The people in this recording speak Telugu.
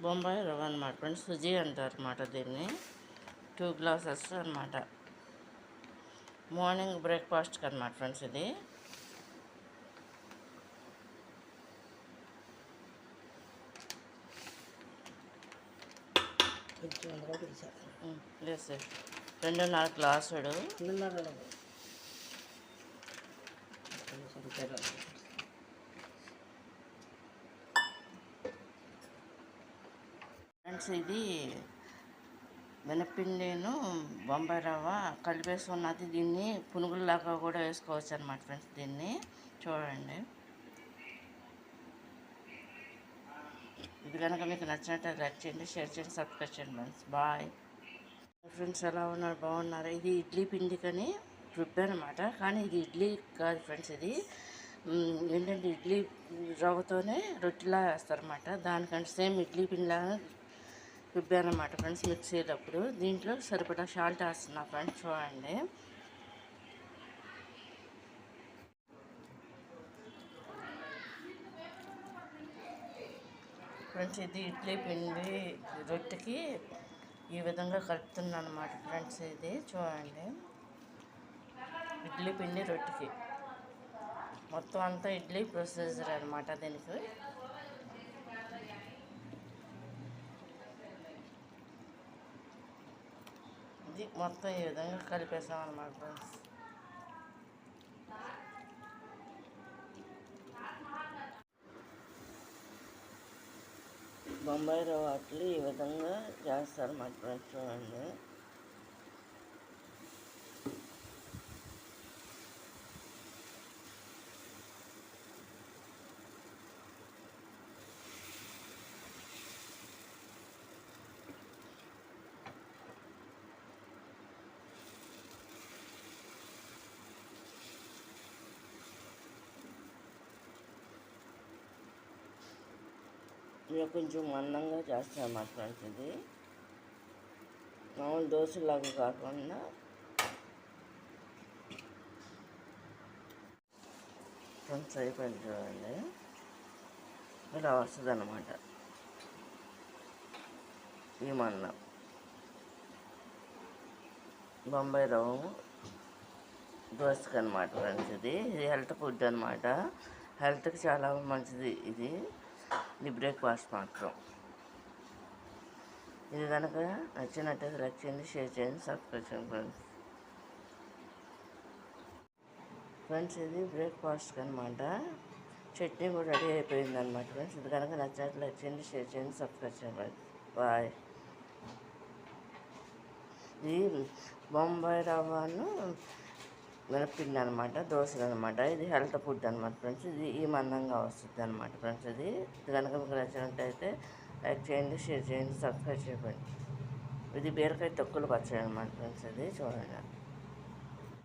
బొంబాయి రవ్వ అనమాట ఫ్రెండ్స్, సుజీ అంటారు అన్నమాట దీన్ని. 2 గ్లాసెస్ అనమాట. మార్నింగ్ బ్రేక్ఫాస్ట్కి అనమాట ఫ్రెండ్స్ ఇది. లేదు సార్, 2.5 గ్లాసుడు. ఫ్రెండ్స్ ఇది మినప్పిండిను బొంబాయి రవ్వ కలిపేసి ఉన్నది. దీన్ని పునుగుల్లాగా కూడా వేసుకోవచ్చు అనమాట ఫ్రెండ్స్. దీన్ని చూడండి. ఇది కనుక మీకు నచ్చినట్టు లైక్ చేయండి, షేర్ చేయండి, సబ్స్క్రైబ్ చేయండి ఫ్రెండ్స్. Bye friends. ఎలా ఉన్నారు? బాగున్నారు? ఇది ఇడ్లీ పిండికని రుబ్బనమాట, కానీ ఇది ఇడ్లీ కాదు ఫ్రెండ్స్. ఇది ఏంటంటే ఇడ్లీ రవ్వతోనే రొట్టెలా వేస్తారన్నమాట. దానికంటే సేమ్ ఇడ్లీ పిండిలాగా రుబ్బానమాట ఫ్రెండ్స్ మిక్సీలప్పుడు. దీంట్లో సరిపడా సాల్ట్ వేస్తున్నా ఫ్రెండ్స్. చూడండి. ఫ్రెండ్స్ ఇది ఇడ్లీ పిండి రొట్టెకి ఈ విధంగా కలుపుతున్నాను అనమాట ఫ్రెండ్స్. ఇది చూడండి, ఇడ్లీ పిండి రొట్టెకి మొత్తం అంతా ఇడ్లీ ప్రొసీజర్ అనమాట. దీనికి ఇది మొత్తం ఈ విధంగా కలిపేసాం అనమాట ఫ్రెండ్స్. బొంబాయి రవ్వ అట్లు ఈ విధంగా చేస్తారు మా ఫ్రెండ్స్. చూడండి. ఇక కొంచెం మందంగా చేస్తాను మా ఫ్రెండ్స్. ఇది మామూలు దోశలాగా కాకుండా ఫ్రెండ్స్ అయిపోయింది. చూడండి, ఇలా వస్తుంది అన్నమాట ఈ మందం. బొంబాయి రవ్వ దోశకి అనమాట ఫ్రెండ్స్. ఇది హెల్త్ ఫుడ్ అనమాట. హెల్త్కి చాలా మంచిది ఇది బ్రేక్ఫాస్ట్ మాత్రం. ఇది కనుక నచ్చినట్టయితే లైక్ చేయండి, షేర్ చేయండి, సబ్స్క్రైబ్ చేయండి ఫ్రెండ్స్. ఫ్రెండ్స్ ఇది బ్రేక్ఫాస్ట్కి అనమాట. చట్నీ కూడా రెడీ అయిపోయింది అనమాట ఫ్రెండ్స్. ఇది కనుక నచ్చినట్టు లైక్ చేయండి, షేర్ చేయండి, సబ్స్క్రైబ్ చేయండి ఫ్రెండ్స్. బాయ్. ఇది బొంబాయి రవ్వను మినప్పిండి అనమాట, దోశలు అనమాట. ఇది హెల్త్ ఫుడ్ అనమాట ఫ్రెండ్స్. ఇది ఈ మందంగా వస్తుంది అనమాట ఫ్రెండ్స్. ఇది కనుక మీకు నచ్చినట్టయితే లైక్ చేయండి, షేర్ చేయండి, సబ్స్క్రైబ్ చేయండి. ఇది బీరకాయ తొక్కులు పచ్చడి అనమాట ఫ్రెండ్స్. ఇది చూడండి.